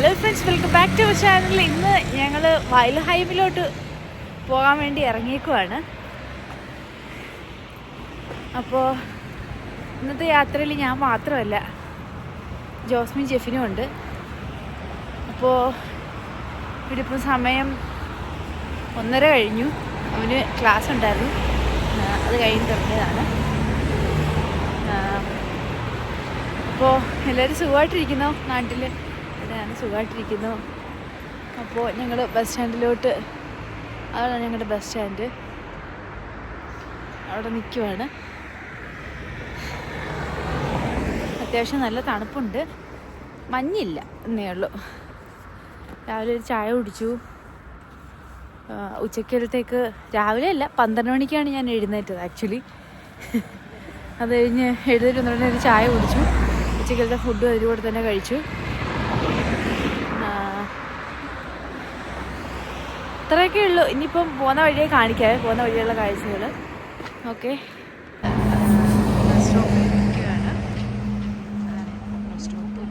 Hello friends, welcome back to our channel. ഇന്ന് ഞങ്ങൾ വയൽഹൈമിലോട്ട് പോകാൻ വേണ്ടി ഇറങ്ങിയേക്കുവാണ്. അപ്പോൾ ഇന്നത്തെ യാത്രയിൽ ഞാൻ മാത്രമല്ല, ജോസ്മിൻ ജെഫിനും ഉണ്ട്. അപ്പോൾ ഇവിടെ ഇപ്പം സമയം 1:30 കഴിഞ്ഞു. അവന് ക്ലാസ് ഉണ്ടായിരുന്നു, അത് കഴിഞ്ഞ് ഇറങ്ങിയതാണ്. അപ്പോൾ എല്ലാവരും സുഖമായിട്ടിരിക്കുന്നു, നാട്ടിൽ ഞാൻ സുഖമായിട്ടിരിക്കുന്നു. അപ്പോൾ ഞങ്ങൾ ബസ് സ്റ്റാൻഡിലോട്ട്, അതാണ് ഞങ്ങളുടെ ബസ് സ്റ്റാൻഡ്, അവിടെ നിൽക്കുവാണ്. അത്യാവശ്യം നല്ല തണുപ്പുണ്ട്, മഞ്ഞില്ല എന്നേ ഉള്ളൂ. രാവിലെ ഒരു ചായ കുടിച്ചു. ഉച്ചക്കലത്തേക്ക് രാവിലെ അല്ല, 12 മണിക്കാണ് ഞാൻ എഴുന്നേറ്റത് ആക്ച്വലി. അത് കഴിഞ്ഞ് എഴുന്നേറ്റ് വന്നിട്ട് ഒരു ചായ കുടിച്ചു. ഉച്ചക്കലത്തെ ഫുഡ് അതിലൂടെ തന്നെ കഴിച്ചു. അത്രയൊക്കെ ഉള്ളൂ. ഇനിയിപ്പം പോകുന്ന വഴിയെ കാണിക്കാവേ, പോകുന്ന വഴിയുള്ള കാഴ്ചകൾ. ഓക്കെ, ബസ് സ്റ്റോപ്പിൽ നിൽക്കുകയാണ്. Bus stop.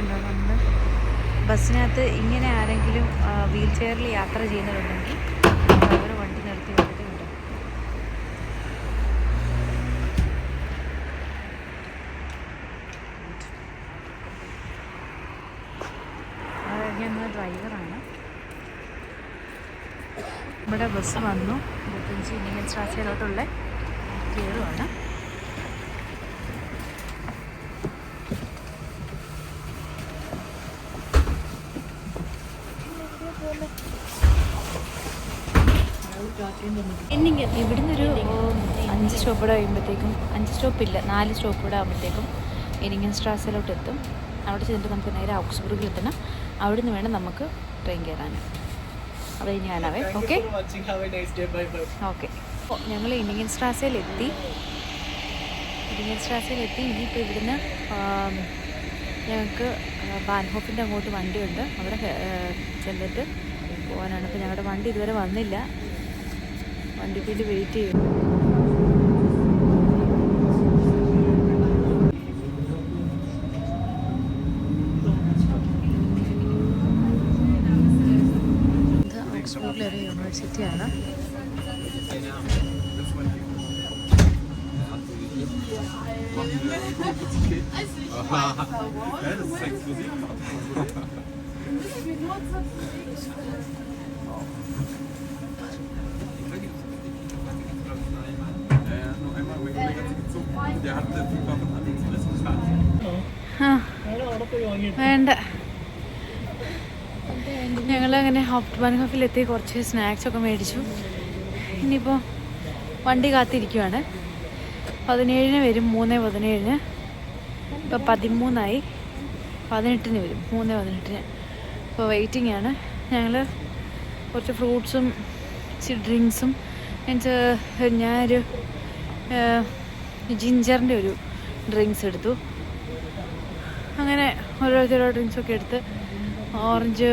നമ്മൾ ബസ്സിനകത്ത് ഇങ്ങനെ ആരെങ്കിലും വീൽ ചെയറിൽ യാത്ര ചെയ്യുന്നവരുണ്ടെങ്കിൽ അവർ വണ്ടി നിർത്തി വെച്ചിട്ടുണ്ട്. അതൊക്കെ ഡ്രൈവറാണ്. ഇവിടെ ബസ് വന്നു. 25 ഇന്നിങ്ങൻ സ്ട്രാസയിലോട്ടുള്ള കയറുവാണ്. ഇവിടുന്ന് ഒരു 5 സ്റ്റോപ്പൂടെ കഴിയുമ്പോഴത്തേക്കും, 5 സ്റ്റോപ്പില്ല 4 സ്റ്റോപ്പൂടെ ആകുമ്പോഴത്തേക്കും ഇനിങ്ങൻ സ്ട്രാസയിലോട്ട് എത്തും. അവിടെ ചെന്നിട്ട് നമുക്ക് നേരെ ഔക്സ്ബുർഗിൽ എത്തണം. അവിടെ നിന്ന് വേണം നമുക്ക് ട്രെയിൻ കയറാൻ. അത് ഞാനാവേ. Okay okay. ഞങ്ങൾ ഇനിങ്ങൻ സ്ട്രാസയിലെത്തി. ഇനിയിപ്പോൾ ഇവിടുന്ന് ഞങ്ങൾക്ക് ബാൻഹോഫിൻ്റെ അങ്ങോട്ട് വണ്ടിയുണ്ട്, അവിടെ ചെന്നിട്ട് പോകാനാണ്. ഇപ്പോൾ ഞങ്ങളുടെ വണ്ടി ഇതുവരെ വന്നില്ല, വണ്ടിക്ക് വേണ്ടി വെയിറ്റ് ചെയ്യും. ഇത് ഓക്സ്ഫോർഡിലെ ഒരു യൂണിവേഴ്സിറ്റിയാണ്. വേണ്ട, ഞങ്ങളങ്ങനെ ബാൻഹോഫിലെത്തി കുറച്ച് സ്നാക്സൊക്കെ മേടിച്ചു. ഇനിയിപ്പോൾ വണ്ടി കാത്തിരിക്കുവാണ്. 17 വരും, 3:17. ഇപ്പോൾ 13 18 വരും, 3:18. ഇപ്പോൾ വെയിറ്റിംഗ് ആണ്. ഞങ്ങൾ കുറച്ച് ഫ്രൂട്ട്സും ഡ്രിങ്ക്സും മീൻസ് ഞാനൊരു ജിഞ്ചറിൻ്റെ ഒരു ഡ്രിങ്ക്സ് എടുത്തു. അങ്ങനെ ഓരോ ഡ്രിങ്ക്സൊക്കെ എടുത്ത്, ഓറഞ്ച്,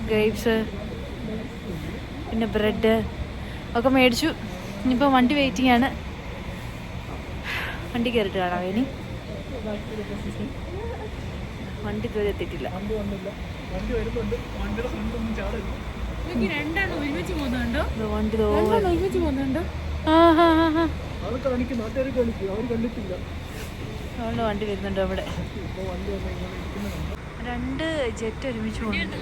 ഗ്രേപ്സ്, പിന്നെ ബ്രെഡ് ഒക്കെ മേടിച്ചു. ഇനിയിപ്പോൾ വണ്ടി വെയിറ്റിംഗ് ആണ്. വണ്ടി കയറിയിട്ട് കാണാം. ഇനി വണ്ടി ഇതുവരെ എത്തിയിട്ടില്ല. അതുകൊണ്ട് വണ്ടി വരുന്നുണ്ട്. അവിടെ 2 ജെറ്റ് ഒരുമിച്ച് പോകുന്നുണ്ട്.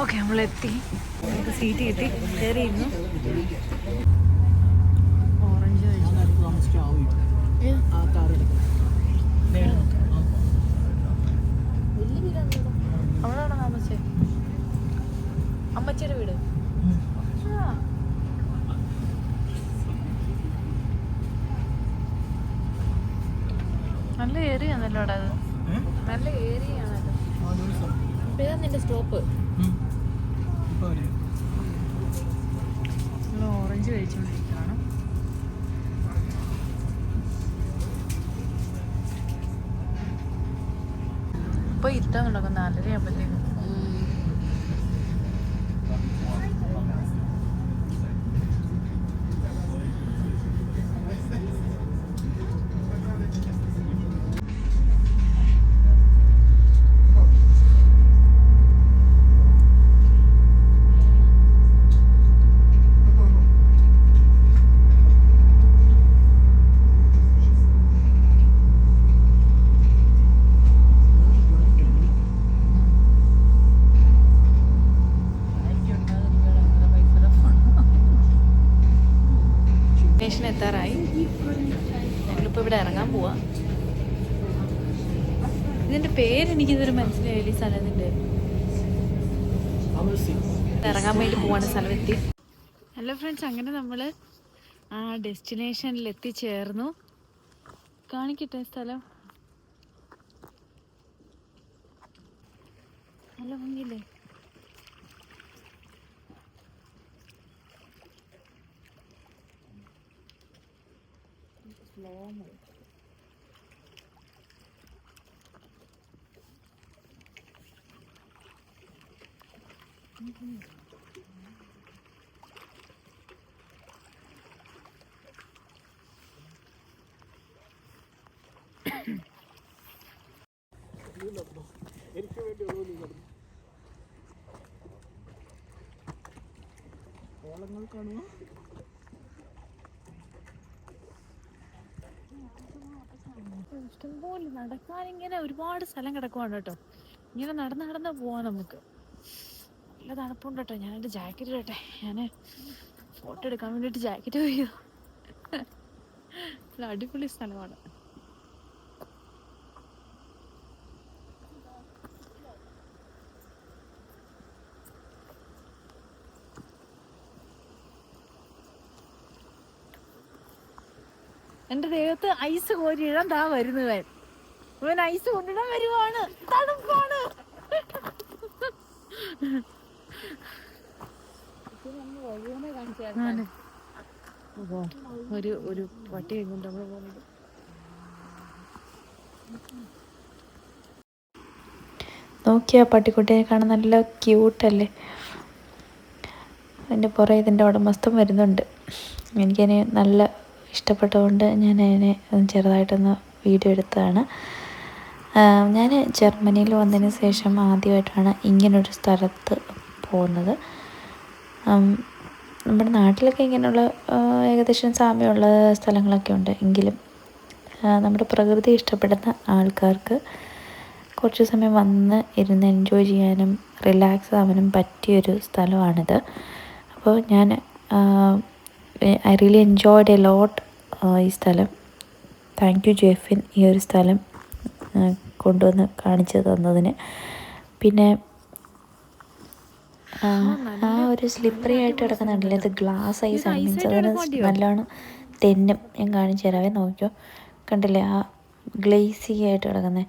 ഓക്കെ, നമ്മളെത്തി. നമുക്ക് സീറ്റ് കിട്ടി, കയറിയിരുന്നു. ഓറഞ്ച് അവളാണോ താമസിച്ചേ? അമ്മച്ചിയുടെ വീട്. നല്ല ഏരിയ ആണല്ലോ അവിടെ. അത് നല്ല ഏരിയ ആണല്ലോ. ഇപ്പഴാ നിന്റെ സ്റ്റോപ്പ്. നമ്മൾ ഓറഞ്ച് കഴിച്ചുകൊണ്ടിരിക്കുകയാണ്. ഇപ്പൊ ഇരുട്ടാൻ തുടങ്ങും 4:30 ആകുമ്പോഴത്തേക്കും. സ്റ്റേഷൻ എത്താറായി. ഞങ്ങളിപ്പോൾ ഇവിടെ ഇറങ്ങാൻ പോവാ. ഇതിൻ്റെ പേരെനിക്കിതൊരു മനസ്സിലായില്ല ഈ സ്ഥലത്തിൻ്റെ. ഇറങ്ങാൻ വേണ്ടി പോവാണ്, സ്ഥലമെത്തി. ഹലോ ഫ്രണ്ട്സ്, അങ്ങനെ നമ്മൾ ആ ഡെസ്റ്റിനേഷനിൽ എത്തിച്ചേർന്നു. കാണിക്കട്ടെ സ്ഥലം. നല്ല ഭംഗിയില്ലേ? ഇഷ്ടംപോലെ നടക്കാനിങ്ങനെ ഒരുപാട് സ്ഥലം കിടക്കുവാണ് കേട്ടോ. ഇങ്ങനെ നടന്ന് നടന്ന് പോവാം നമുക്ക്. നല്ല തണുപ്പുണ്ട് കേട്ടോ. ഞാൻ എൻ്റെ ജാക്കറ്റ് ഇടട്ടെ. ഞാൻ ഫോട്ടോ എടുക്കാൻ വേണ്ടിയിട്ട് ജാക്കറ്റ് പോയോ. നല്ല അടിപൊളി സ്ഥലമാണ്. എൻ്റെ ദേഹത്ത് ഐസ് കോരിയിടാൻ താ വരുന്നവൻ. ഇവൻ ഐസ് കൊണ്ടിടാൻ വരുവാണ്. തണുപ്പാണ്. ഒരു പട്ടി കൊണ്ട് നമ്മൾ പോകുന്നത്. നോക്കിയാ പട്ടിക്കുട്ടിയെ കാണാൻ നല്ല ക്യൂട്ടല്ലേ. അതിൻ്റെ പുറകെ ഇതിൻ്റെ ഉടമസ്ഥൻ വരുന്നുണ്ട്. എനിക്കതിനെ നല്ല ഇഷ്ടപ്പെട്ടതുകൊണ്ട് ഞാൻ അതിനെ ചെറുതായിട്ടൊന്ന് വീഡിയോ എടുത്തതാണ്. ഞാൻ ജർമ്മനിയിൽ വന്നതിന് ശേഷം ആദ്യമായിട്ടാണ് ഇങ്ങനൊരു സ്ഥലത്ത് പോകുന്നത്. നമ്മുടെ നാട്ടിലൊക്കെ ഇങ്ങനെയുള്ള ഏകദേശം സാമ്യമുള്ള സ്ഥലങ്ങളൊക്കെ ഉണ്ട്. എങ്കിലും നമ്മുടെ പ്രകൃതി ഇഷ്ടപ്പെടുന്ന ആൾക്കാർക്ക് കുറച്ച് സമയം വന്ന് ഇരുന്ന് എൻജോയ് ചെയ്യാനും റിലാക്സ് ആവാനും പറ്റിയൊരു സ്ഥലമാണിത്. അപ്പോൾ ഞാൻ ഐ റിയലി എൻജോയ്ഡ് എ ലോട്ട് ഈ സ്ഥലം. താങ്ക് യു ജെഫിൻ ഈ ഒരു സ്ഥലം കൊണ്ടുവന്ന് കാണിച്ചു തന്നതിന്. പിന്നെ ആ ഒരു സ്ലിപ്പറി ആയിട്ട് കിടക്കുന്നുണ്ടല്ലേ, ഇത് ഗ്ലാസ് ഐസാണ്. മീൻസ് അതിന് നല്ലോണം തെന്നും. ഞാൻ കാണിച്ചു തരാവേ, നോക്കിയോ. കണ്ടില്ലേ ആ ഗ്ലേസി ആയിട്ട് കിടക്കുന്നത്?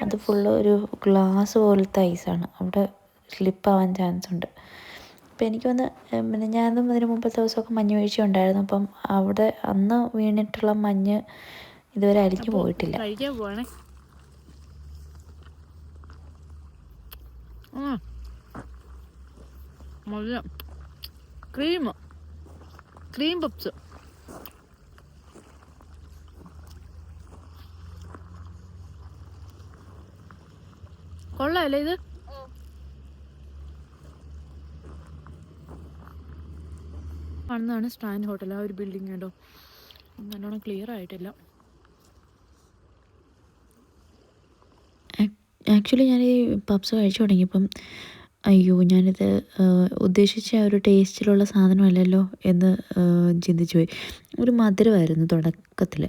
അത് ഫുള്ള് ഒരു ഗ്ലാസ് പോലത്തെ ഐസാണ്. അവിടെ സ്ലിപ്പാവാൻ ചാൻസ് ഉണ്ട്. അപ്പം എനിക്കൊന്ന് പിന്നെ ഞാനും അതിന് മുമ്പത്തെ ദിവസമൊക്കെ മഞ്ഞ് വീഴ്ച ഉണ്ടായിരുന്നു. അപ്പം അവിടെ അന്ന് വീണിട്ടുള്ള മഞ്ഞ് ഇതുവരെ അലിഞ്ഞു പോയിട്ടില്ല. കഴിക്കാൻ പോവാണേ. ക്രീം പപ്സ് കൊള്ളാല്ലേ ഇത്? കാണുന്നതാണ് സ്റ്റാൻഡ് ഹോട്ടൽ. ആ ഒരു ബിൽഡിംഗ് കേട്ടോ, നല്ലോണം ക്ലിയർ ആയിട്ടില്ല. ആക്ച്വലി ഞാൻ ഈ പപ്സ് കഴിച്ചു തുടങ്ങിയപ്പം അയ്യോ ഞാനിത് ഉദ്ദേശിച്ച ആ ഒരു ടേസ്റ്റിലുള്ള സാധനമല്ലല്ലോ എന്ന് ചിന്തിച്ചു പോയി. ഒരു മധുരമായിരുന്നു തുടക്കത്തിൽ,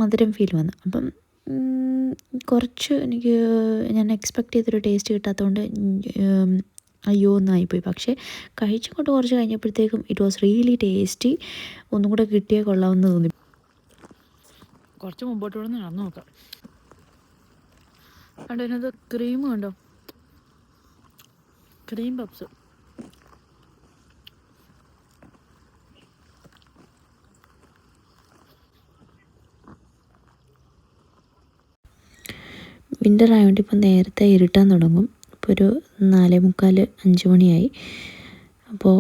മധുരം ഫീൽ വന്നു. അപ്പം കുറച്ച് എനിക്ക് ഞാൻ എക്സ്പെക്റ്റ് ചെയ്തൊരു ടേസ്റ്റ് കിട്ടാത്തതുകൊണ്ട് അയ്യോ എന്നായിപ്പോയി. പക്ഷേ കഴിച്ചുകൊണ്ട് കുറച്ച് കഴിഞ്ഞപ്പോഴത്തേക്കും ഇറ്റ് വാസ് റിയലി ടേസ്റ്റി. ഒന്നും കൂടെ കിട്ടിയാൽ കൊള്ളാമെന്ന് തോന്നി. കുറച്ച് മുമ്പോട്ടൂടെ നടന്നു നോക്കാം. കണ്ടോ ഇതിനകത്ത് ക്രീം കണ്ടോ, ക്രീം പപ്സ്. വിൻ്റർ ആയതുകൊണ്ട് ഇപ്പം നേരത്തെ ഇരുട്ടാൻ തുടങ്ങും. ഇപ്പോൾ ഒരു 4:45 5 മണിയായി. അപ്പോൾ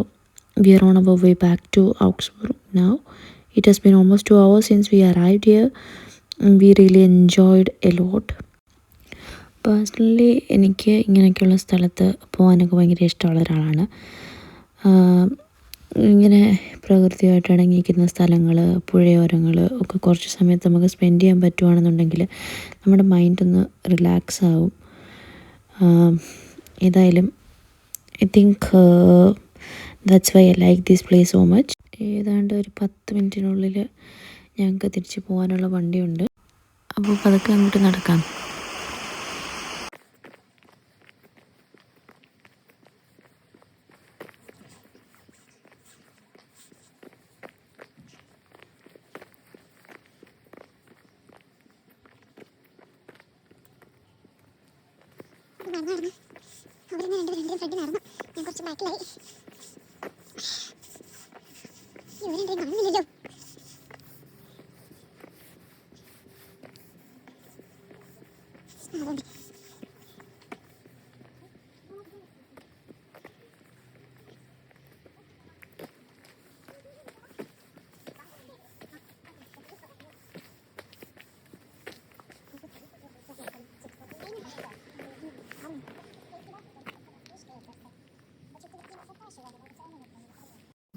we are on our way back to Augsburg now. It has been almost 2 hours since we arrived here. We really enjoyed a lot. Personally എനിക്ക് ഇങ്ങനെയൊക്കെയുള്ള സ്ഥലത്ത് പോകാനൊക്കെ ഭയങ്കര ഇഷ്ടമുള്ള ഒരാളാണ്. ഇങ്ങനെ പ്രകൃതിയായിട്ട് ഇണങ്ങിയിരിക്കുന്ന സ്ഥലങ്ങൾ, പുഴയോരങ്ങൾ ഒക്കെ കുറച്ച് സമയത്ത് നമുക്ക് സ്പെൻഡ് ചെയ്യാൻ പറ്റുവാണെന്നുണ്ടെങ്കിൽ നമ്മുടെ മൈൻഡൊന്ന് റിലാക്സ് ആവും. ഏതായാലും I think that's why I like this place so much. ഏതാണ്ട് ഒരു 10 മിനിറ്റിനുള്ളിൽ ഞങ്ങൾക്ക് തിരിച്ച് പോകാനുള്ള വണ്ടിയുണ്ട്. അപ്പോൾ പതുക്കെ അങ്ങോട്ട് നടക്കാം. ഞാൻ കുറച്ച് ബാക്കിലായി. ഇവരെന്താ കാണുന്നില്ലല്ലോ.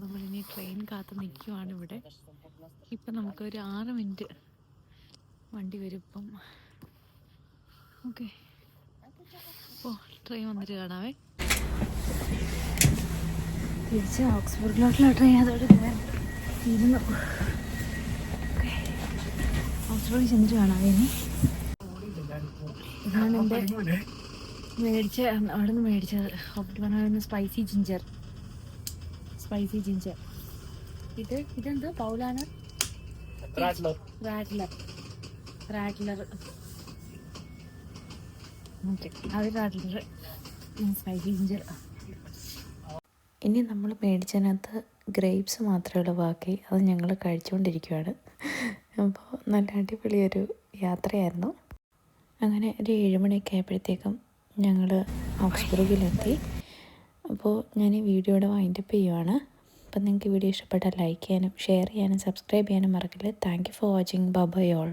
നമ്മളിനി ട്രെയിൻ കാത്ത് നിൽക്കുവാണ് ഇവിടെ. ഇപ്പം നമുക്കൊരു 6 മിനിറ്റ് വണ്ടി വരും ഇപ്പം. ഓക്കെ, അപ്പോൾ ട്രെയിൻ വന്നിട്ട് കാണാവേ. തിരിച്ച് ഓക്സ്ബർഗിലോട്ടുള്ള ട്രെയിൻ അതോടെ ഇരുന്നു. ഓക്സ്ബർഗിൽ ചെന്നിട്ട് കാണാവേ. ഇനി ഇതാണ് എൻ്റെ അവിടെ നിന്ന് മേടിച്ചത്. പറഞ്ഞ സ്പൈസി ജിഞ്ചർ. ഇതെന്ത് പൗലാണ്? റാറ്റ്ലർ. ഓക്കെ, അത് റാറ്റ്ലർ, സ്പൈസി ജിഞ്ചർ. ഇനി നമ്മൾ മേടിച്ചതിനകത്ത് ഗ്രേപ്സ് മാത്രമേ ഉള്ളൂ ബാക്കി. അത് ഞങ്ങൾ കഴിച്ചുകൊണ്ടിരിക്കുകയാണ്. അപ്പോൾ നല്ല അടിപൊളിയൊരു യാത്രയായിരുന്നു. അങ്ങനെ ഒരു 7 മണിയൊക്കെ ആയപ്പോഴത്തേക്കും ഞങ്ങൾ ഓക്സ്ബർഗിലെത്തി. അപ്പോൾ ഞാൻ ഈ വീഡിയോയുടെ വൈൻഡപ്പ് ചെയ്യുവാണ്. അപ്പം നിങ്ങൾക്ക് വീഡിയോ ഇഷ്ടപ്പെട്ടാൽ ലൈക്ക് ചെയ്യാനും ഷെയർ ചെയ്യാനും സബ്സ്ക്രൈബ് ചെയ്യാനും മറക്കില്ല. Thank you for watching. Bye all.